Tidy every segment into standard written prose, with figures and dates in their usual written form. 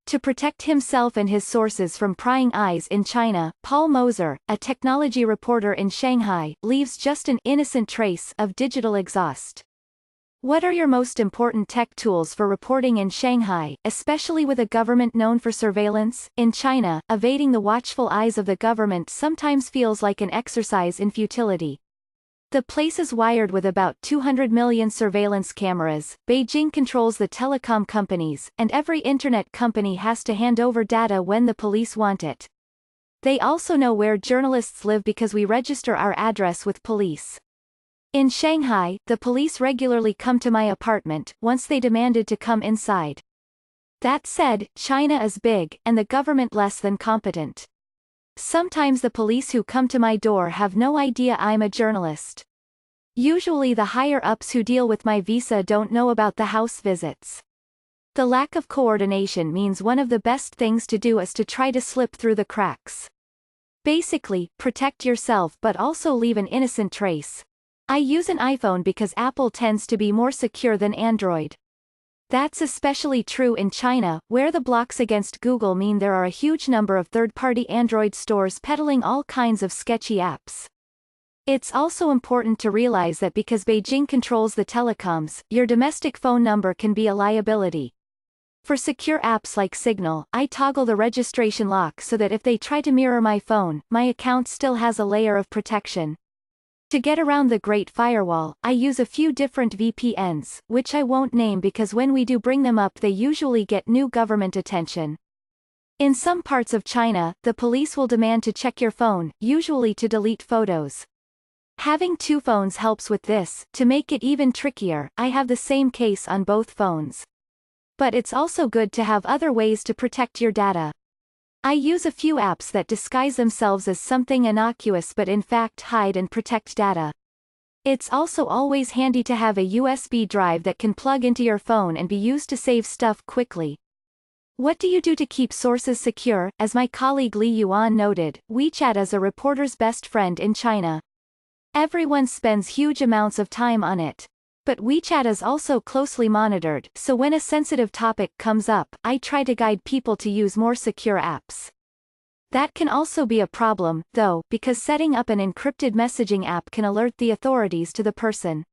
To protect himself and his sources from prying eyes in China, Paul Mozur, a technology reporter in Shanghai, leaves just an innocent trace of digital exhaust. What are your most important tech tools for reporting in Shanghai, especially with a government known for surveillance? In China, evading the watchful eyes of the government sometimes feels like an exercise in futility. The place is wired with about 200 million surveillance cameras. Beijing controls the telecom companies, and every internet company has to hand over data when the police want it. They also know where journalists live because we register our address with police. In Shanghai, the police regularly come to my apartment, once they demanded to come inside. That said, China is big, and the government less than competent. Sometimes the police who come to my door have no idea I'm a journalist. Usually the higher-ups who deal with my visa don't know about the house visits. The lack of coordination means one of the best things to do is to try to slip through the cracks. Basically, protect yourself but also leave an innocent trace. I use an iPhone because Apple tends to be more secure than Android. That's especially true in China, where the blocks against Google mean there are a huge number of third-party Android stores peddling all kinds of sketchy apps. It's also important to realize that because Beijing controls the telecoms, your domestic phone number can be a liability. For secure apps like Signal, I toggle the registration lock so that if they try to mirror my phone, my account still has a layer of protection. To get around the Great Firewall, I use a few different VPNs, which I won't name because when we do bring them up they usually get new government attention. In some parts of China, the police will demand to check your phone, usually to delete photos. Having two phones helps with this. To make it even trickier, I have the same case on both phones. But it's also good to have other ways to protect your data. I use a few apps that disguise themselves as something innocuous but in fact hide and protect data. It's also always handy to have a USB drive that can plug into your phone and be used to save stuff quickly. What do you do to keep sources secure? As my colleague Li Yuan noted, WeChat is a reporter's best friend in China. Everyone spends huge amounts of time on it. But WeChat is also closely monitored, so when a sensitive topic comes up, I try to guide people to use more secure apps. That can also be a problem, though, because setting up an encrypted messaging app can alert the authorities to the person.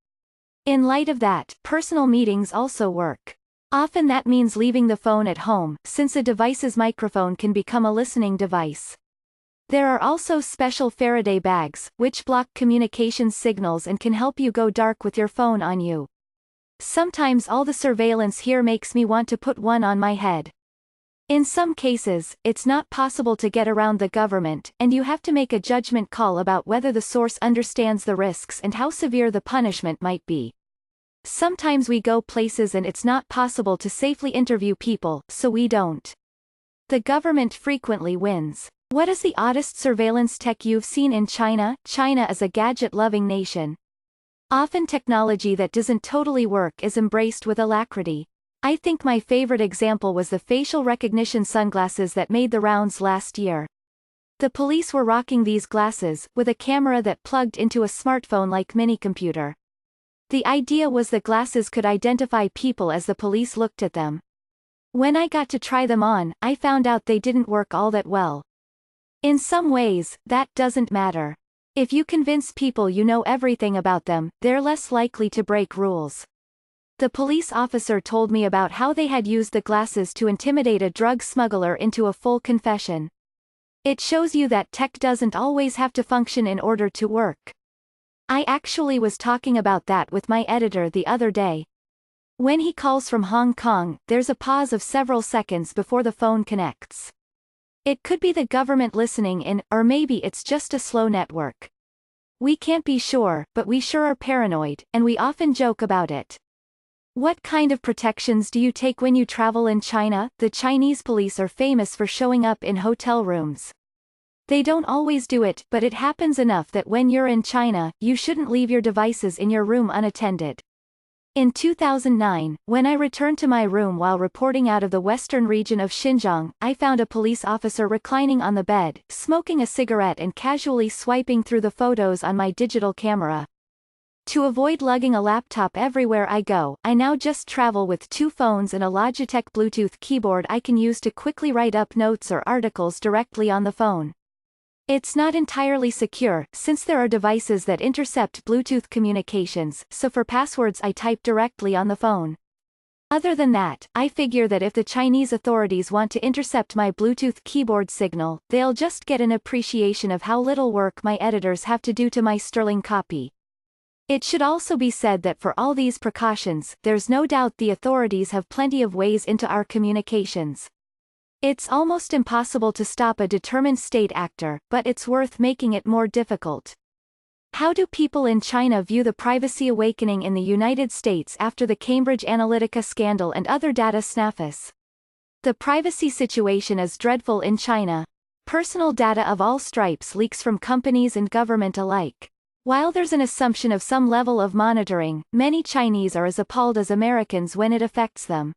In light of that, personal meetings also work. Often that means leaving the phone at home, since a device's microphone can become a listening device. There are also special Faraday bags, which block communications signals and can help you go dark with your phone on you. Sometimes all the surveillance here makes me want to put one on my head. In some cases, it's not possible to get around the government, and you have to make a judgment call about whether the source understands the risks and how severe the punishment might be. Sometimes we go places and it's not possible to safely interview people, so we don't. The government frequently wins. What is the oddest surveillance tech you've seen in China? China is a gadget-loving nation. Often technology that doesn't totally work is embraced with alacrity. I think my favorite example was the facial recognition sunglasses that made the rounds last year. The police were rocking these glasses, with a camera that plugged into a smartphone-like mini-computer. The idea was the glasses could identify people as the police looked at them. When I got to try them on, I found out they didn't work all that well. In some ways, that doesn't matter. If you convince people you know everything about them, they're less likely to break rules. The police officer told me about how they had used the glasses to intimidate a drug smuggler into a full confession. It shows you that tech doesn't always have to function in order to work. I actually was talking about that with my editor the other day. When he calls from Hong Kong, there's a pause of several seconds before the phone connects. It could be the government listening in, or maybe it's just a slow network. We can't be sure, but we sure are paranoid, and we often joke about it. What kind of protections do you take when you travel in China? The Chinese police are famous for showing up in hotel rooms. They don't always do it, but it happens enough that when you're in China, you shouldn't leave your devices in your room unattended. In 2009, when I returned to my room while reporting out of the western region of Xinjiang, I found a police officer reclining on the bed, smoking a cigarette and casually swiping through the photos on my digital camera. To avoid lugging a laptop everywhere I go, I now just travel with 2 phones and a Logitech Bluetooth keyboard I can use to quickly write up notes or articles directly on the phone. It's not entirely secure, since there are devices that intercept Bluetooth communications, so for passwords I type directly on the phone. Other than that, I figure that if the Chinese authorities want to intercept my Bluetooth keyboard signal, they'll just get an appreciation of how little work my editors have to do to my sterling copy. It should also be said that for all these precautions, there's no doubt the authorities have plenty of ways into our communications. It's almost impossible to stop a determined state actor, but it's worth making it more difficult. How do people in China view the privacy awakening in the United States after the Cambridge Analytica scandal and other data snaffus? The privacy situation is dreadful in China. Personal data of all stripes leaks from companies and government alike. While there's an assumption of some level of monitoring, many Chinese are as appalled as Americans when it affects them.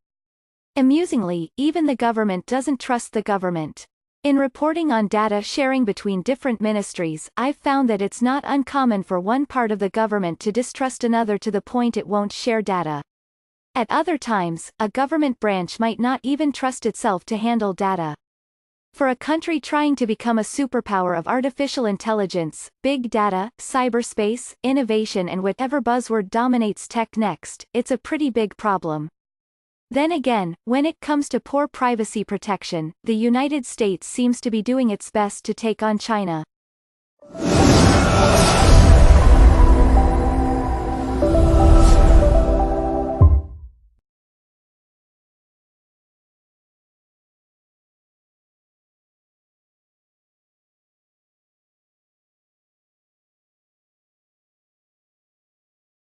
Amusingly, even the government doesn't trust the government. In reporting on data sharing between different ministries, I've found that it's not uncommon for one part of the government to distrust another to the point it won't share data. At other times, a government branch might not even trust itself to handle data. For a country trying to become a superpower of artificial intelligence, big data, cyberspace, innovation and whatever buzzword dominates tech next, it's a pretty big problem. Then again, when it comes to poor privacy protection, the United States seems to be doing its best to take on China.